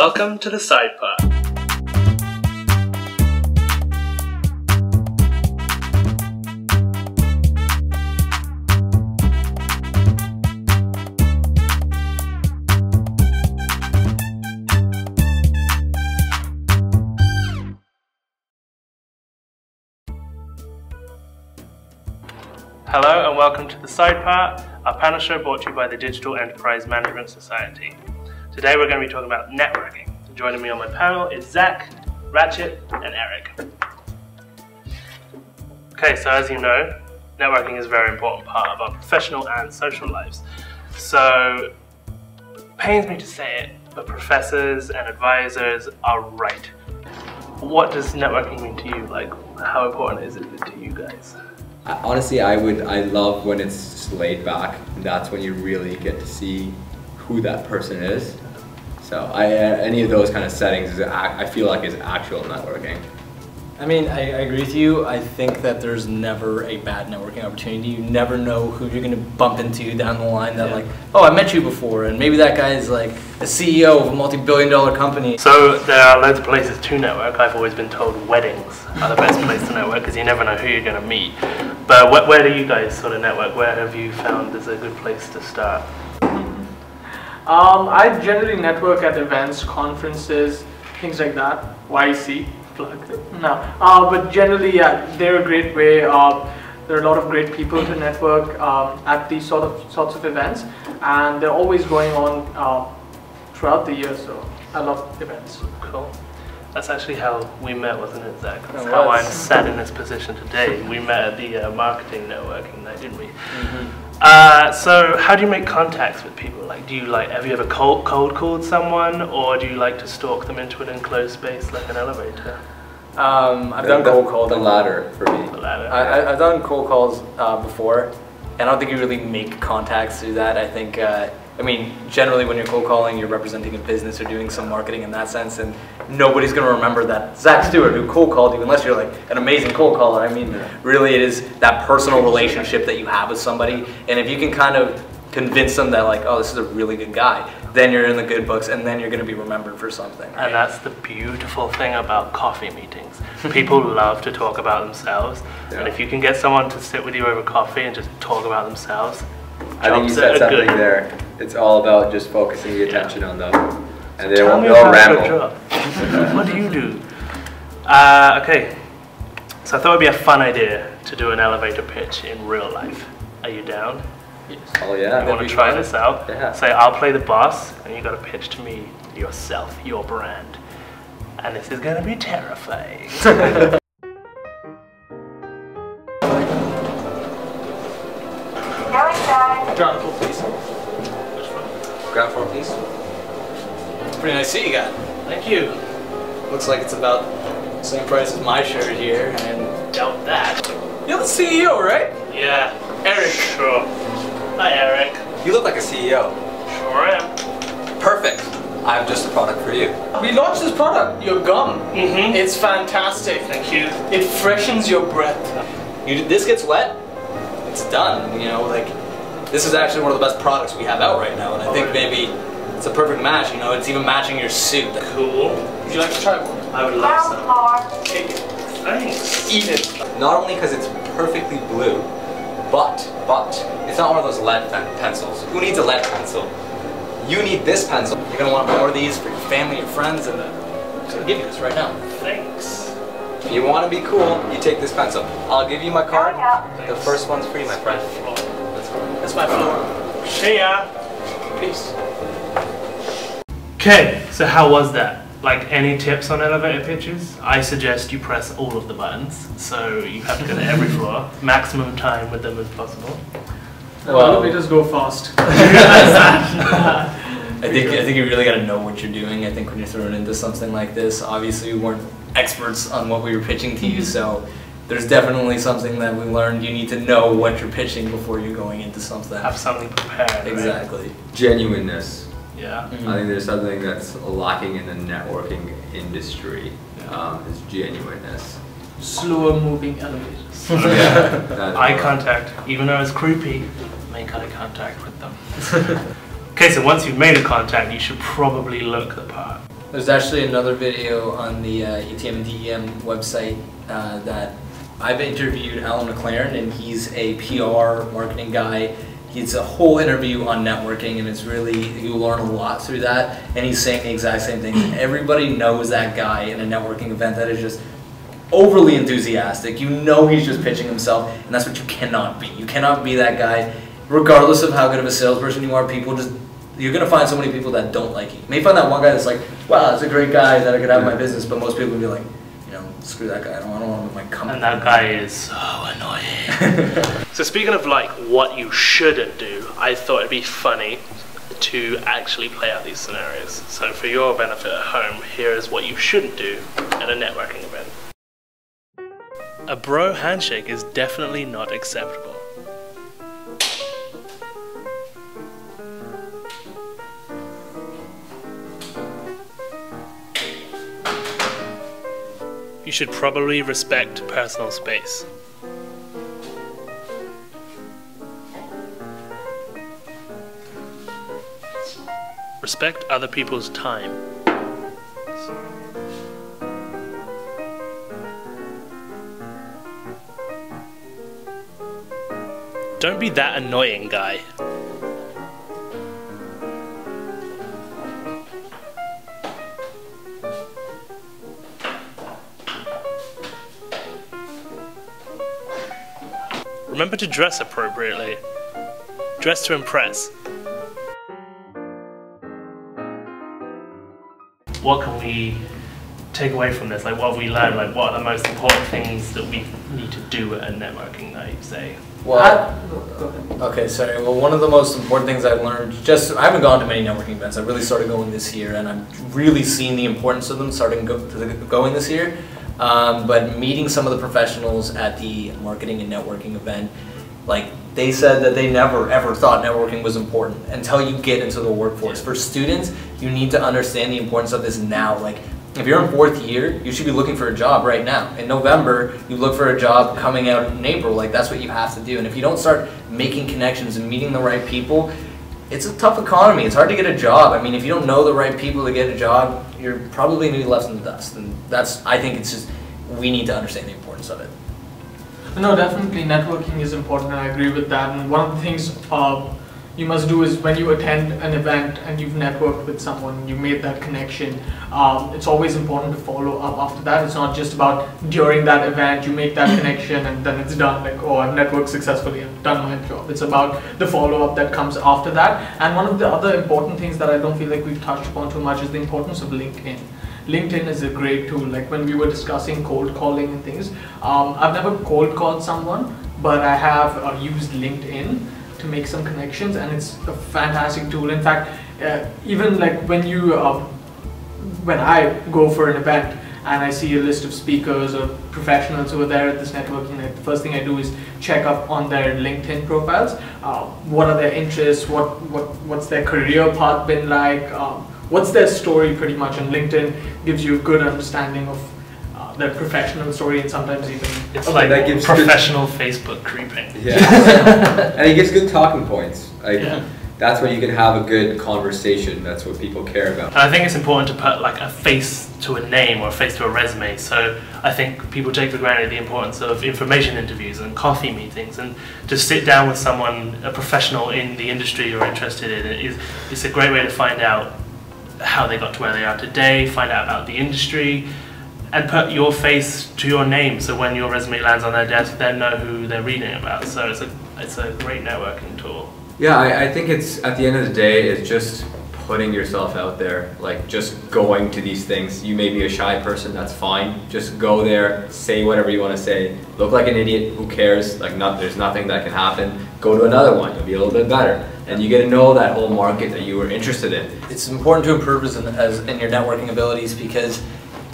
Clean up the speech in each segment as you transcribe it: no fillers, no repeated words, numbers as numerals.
Welcome to the Sidepart. Hello and welcome to the Sidepart, our panel show brought to you by the Digital Enterprise Management Society. Today we're going to be talking about networking. Joining me on my panel is Zach, Rachit and Eric. Okay, so as you know, networking is a very important part of our professional and social lives. So, it pains me to say it, but professors and advisors are right. What does networking mean to you? Like, how important is it to you guys? Honestly, I love when it's just laid back. That's when you really get to see who that person is. So any of those kind of settings, I feel like is actual networking. I mean, I agree with you. I think that there's never a bad networking opportunity. You never know who you're going to bump into down the line that like, oh, I met you before, and maybe that guy is like a CEO of a multi-billion-dollar company. So there are loads of places to network. I've always been told weddings are the best place to network because you never know who you're going to meet. But where do you guys sort of network? Where have you found is a good place to start? I generally network at events, conferences, things like that. YC. No, but generally, yeah, they're a great way. There are a lot of great people to network at these sorts of events, and they're always going on throughout the year. So I love events. Cool. That's actually how we met, wasn't it, Zach? That's how I'm sat in this position today. We met at the marketing networking night, didn't we? Mm-hmm. So how do you make contacts with people? Like, have you ever cold called someone, or do you like to stalk them into an enclosed space like an elevator? I've done cold calls. The latter for me. The latter. I've done cold calls before, and I don't think you really make contacts through that. I think, I mean, generally when you're cold calling, you're representing a business or doing some marketing in that sense, and nobody's going to remember that Zach Stewart who cold called you unless you're like an amazing cold caller. I mean, really it is that personal relationship that you have with somebody, and if you can kind of convince them that like, oh, this is a really good guy, then you're in the good books, and then you're going to be remembered for something. Right? And that's the beautiful thing about coffee meetings. People love to talk about themselves, and if you can get someone to sit with you over coffee and just talk about themselves, I think you said something there. It's all about just focusing the attention on them, and they won't ramble. What do you do? Okay, so I thought it'd be a fun idea to do an elevator pitch in real life. Are you down? Yes. Oh yeah. You want to try this out? Yeah. Say, I'll play the boss, and you got to pitch to me yourself, your brand. And this is going to be terrifying. Ground floor, please. Which one? Ground floor, please. Pretty nice suit you got. Thank you. Looks like it's about the same price as my shirt here, and Doubt that. you're the CEO, right? Yeah. Eric. Sure. Hi, Eric. You look like a CEO. Sure am. Perfect. I have just the product for you. We launched this product, your gum. Mm-hmm. It's fantastic. Thank you. It freshens your breath. This gets wet, it's done. You know, like this is actually one of the best products we have out right now, and I think maybe it's a perfect match. You know, it's even matching your suit. Cool. Would you like to try one? I would love some. Take it. Thanks. Eat it. Not only because it's perfectly blue, but it's not one of those lead pencils. Who needs a lead pencil? You need this pencil. You're gonna want more of these for your family, your friends, and I'm just gonna give you this right now. Thanks. If you want to be cool, you take this pencil. I'll give you my card. The first one's free, my friend. That's my floor. See ya. Peace. Okay, so how was that? Like, any tips on elevator pitches? I suggest you press all of the buttons, so you have to go to every floor. Maximum time with them as possible. Well, elevators go fast. I think you really got to know what you're doing. I think when you're thrown into something like this, obviously we weren't experts on what we were pitching to you, so there's definitely something that we learned. You need to know what you're pitching before you're going into something. Have something prepared. Exactly. Right? Genuineness. Yeah. I think there's something that's lacking in the networking industry, is genuineness. Slower moving elevators. Yeah. Eye contact, even though it's creepy, make eye contact with them. Okay, so once you've made a contact, you should probably look the part. There's actually another video on the ETM and DEM website that I've interviewed Alan McLaren, and he's a PR marketing guy. It's a whole interview on networking, and it's really, you learn a lot through that, and he's saying the exact same thing. Everybody knows that guy in a networking event that is just overly enthusiastic. You know he's just pitching himself, and that's what you cannot be. You cannot be that guy, regardless of how good of a salesperson you are. People just, you're going to find so many people that don't like you. You may find that one guy that's like, wow, that's a great guy that I could have in my business, but most people will be like, you know, screw that guy, I don't want him in my company. And that guy is so annoying. So speaking of like what you shouldn't do, I thought it'd be funny to actually play out these scenarios. So for your benefit at home, here is what you shouldn't do at a networking event. A bro handshake is definitely not acceptable. You should probably respect personal space. Respect other people's time. Don't be that annoying guy. Remember to dress appropriately. Dress to impress. What can we take away from this? Like, what have we learned? Like, what are the most important things that we need to do at a networking night, say? Well, okay, sorry. Well, one of the most important things I've learned, I haven't gone to many networking events. I really started going this year, and I've really seen the importance of them starting going this year. But meeting some of the professionals at the marketing and networking event, like, they said that they never ever thought networking was important until you get into the workforce. For students, you need to understand the importance of this now. Like, if you're in 4th year, you should be looking for a job right now. In November, you look for a job coming out in April. Like, that's what you have to do. And if you don't start making connections and meeting the right people, it's a tough economy. It's hard to get a job. I mean, if you don't know the right people to get a job, you're probably going to be left in the dust. And that's, I think it's just, we need to understand the importance of it. No, definitely networking is important, and I agree with that. And one of the things you must do is when you attend an event and you've networked with someone, you made that connection, it's always important to follow up after that. It's not just about during that event you make that connection and then it's done, like, oh, I've networked successfully, I've done my job. It's about the follow-up that comes after that. And one of the other important things that I don't feel like we've touched upon too much is the importance of LinkedIn. LinkedIn is a great tool. Like, when we were discussing cold calling and things, I've never cold called someone, but I have used LinkedIn to make some connections, and it's a fantastic tool. In fact, even like when I go for an event and I see a list of speakers or professionals who are there at this networking night, the first thing I do is check up on their LinkedIn profiles. What are their interests? What's their career path been like? What's their story, pretty much, and LinkedIn gives you a good understanding of their professional story, and sometimes even it's like that gives professional Facebook creeping. Yeah, and it gives good talking points. Like, that's where you can have a good conversation. That's what people care about. And I think it's important to put like a face to a name or a face to a resume. So I think people take for granted the importance of information interviews and coffee meetings, and to sit down with someone, a professional in the industry you're interested in, it's a great way to find out how they got to where they are today, find out about the industry, and put your face to your name, so when your resume lands on their desk, they know who they're reading about. So it's a great networking tool. Yeah, I think it's, at the end of the day, it's just putting yourself out there, like just going to these things. You may be a shy person, that's fine. Just go there, say whatever you want to say, look like an idiot, who cares? Like, there's nothing that can happen. Go to another one, you'll be a little bit better. And you get to know that whole market that you were interested in. It's important to improve as in your networking abilities, because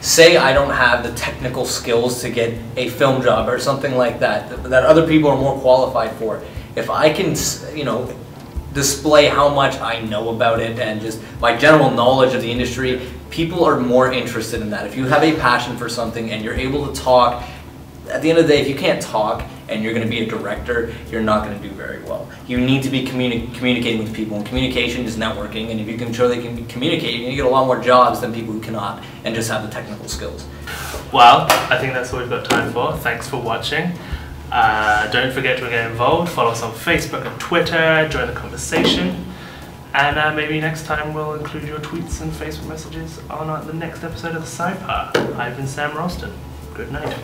say I don't have the technical skills to get a film job or something like that, that other people are more qualified for. If I can, you know, display how much I know about it and just my general knowledge of the industry, people are more interested in that. If you have a passion for something and you're able to talk, at the end of the day, if you can't talk and you're going to be a director, you're not going to do very well. You need to be communicating with people, and communication is networking, and if you can show they can communicate, you're going to get a lot more jobs than people who cannot and just have the technical skills. Well, I think that's all we've got time for. Thanks for watching. Don't forget to get involved. Follow us on Facebook and Twitter. Join the conversation. And maybe next time we'll include your tweets and Facebook messages on the next episode of the Sidepart. I've been Sam Roulston. Good night.